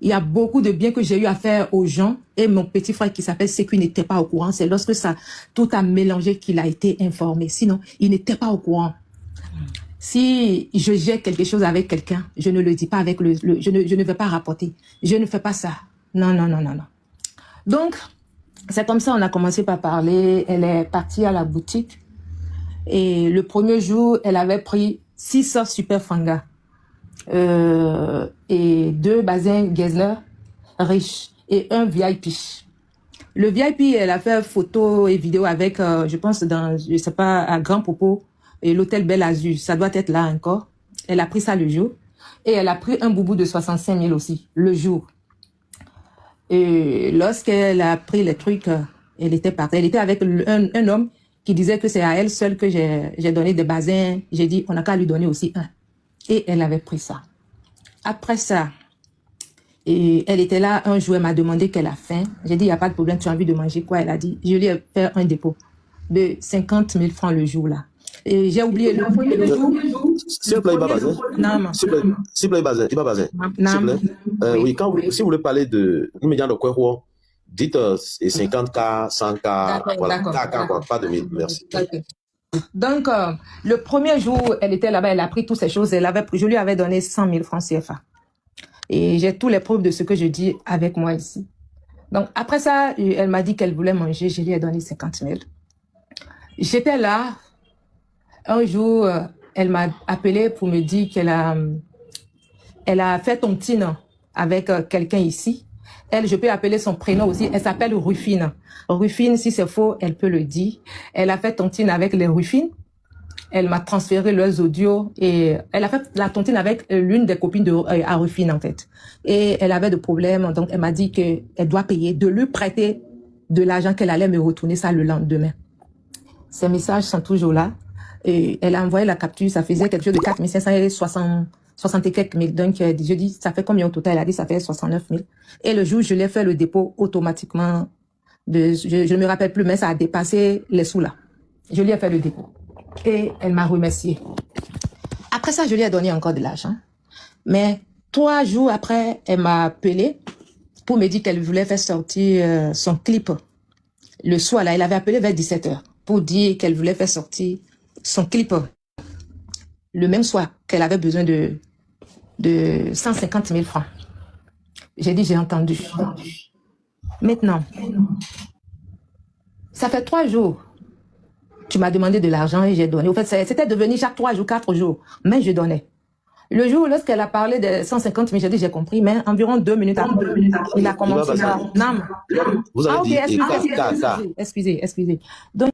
Il y a beaucoup de biens que j'ai eu à faire aux gens et mon petit frère qui s'appelle Sécu n'était pas au courant. C'est lorsque ça tout a mélangé qu'il a été informé. Sinon, il n'était pas au courant. Si je gère quelque chose avec quelqu'un, je ne le dis pas avec je ne vais pas rapporter. Je ne fais pas ça. Non, non, non, non, non. Donc, c'est comme ça on a commencé par parler. Elle est partie à la boutique. Et le premier jour, elle avait pris 6 Super Fanga. Et 2 bazins Gessler riches et 1 VIP. Le VIP, elle a fait photo et vidéo avec, je pense, je sais pas, à Grand Popo et l'hôtel Belle Azur. Ça doit être là encore. Elle a pris ça le jour. Et elle a pris un boubou de 65 000 aussi, le jour. Et lorsqu'elle a pris les trucs, elle était partie. Elle était avec un homme qui disait que c'est à elle seule que j'ai donné des bazins. J'ai dit, on n'a qu'à lui donner aussi un. Et elle avait pris ça. Après ça, et elle était là un jour, elle m'a demandé qu'elle a faim. J'ai dit, il n'y a pas de problème, tu as envie de manger quoi? Elle a dit, je lui ai fait un dépôt de 50 000 francs le jour là. Et j'ai oublié le jour. S'il vous plaît, Bazin. S'il vous plaît, Bazin. Oui, si vous voulez parler de l'immédiat de quoi, dites 50K, 100K, voilà, K, pas de 1000, merci. Donc, le premier jour, elle était là-bas, elle a pris toutes ces choses, je lui avais donné 100 000 francs CFA. Et j'ai tous les preuves de ce que je dis avec moi ici. Donc, après ça, elle m'a dit qu'elle voulait manger, je lui ai donné 50 000. J'étais là, un jour, elle m'a appelé pour me dire qu'elle a fait tontine avec quelqu'un ici. Elle, je peux appeler son prénom aussi, elle s'appelle Rufine. Rufine, si c'est faux, elle peut le dire. Elle a fait tontine avec les Rufines. Elle m'a transféré leurs audios et elle a fait la tontine avec l'une des copines à Rufine en fait. Et elle avait des problèmes, donc elle m'a dit qu'elle doit payer, de lui prêter de l'argent qu'elle allait me retourner ça le lendemain. Ces messages sont toujours là. Et elle a envoyé la capture, ça faisait quelque chose de 4 560 et quelques mille. Donc, je dis, ça fait combien au total? Elle a dit, ça fait 69 000. Et le jour, je lui ai fait le dépôt automatiquement. Je ne me rappelle plus, mais ça a dépassé les sous là. Je lui ai fait le dépôt. Et elle m'a remercié. Après ça, je lui ai donné encore de l'argent. Mais 3 jours après, elle m'a appelé pour me dire qu'elle voulait faire sortir son clip. Le soir, là, elle avait appelé vers 17 h pour dire qu'elle voulait faire sortir son clip. Le même soir qu'elle avait besoin de 150 000 francs. J'ai dit, j'ai entendu. Maintenant, ça fait 3 jours. Tu m'as demandé de l'argent et j'ai donné. Au fait, c'était devenu chaque 3 jours, 4 jours. Mais je donnais. Le jour, lorsqu'elle a parlé de 150 000, j'ai dit, j'ai compris, mais environ 2 minutes après, il a commencé à... Vous avez dit, excusez. Donc,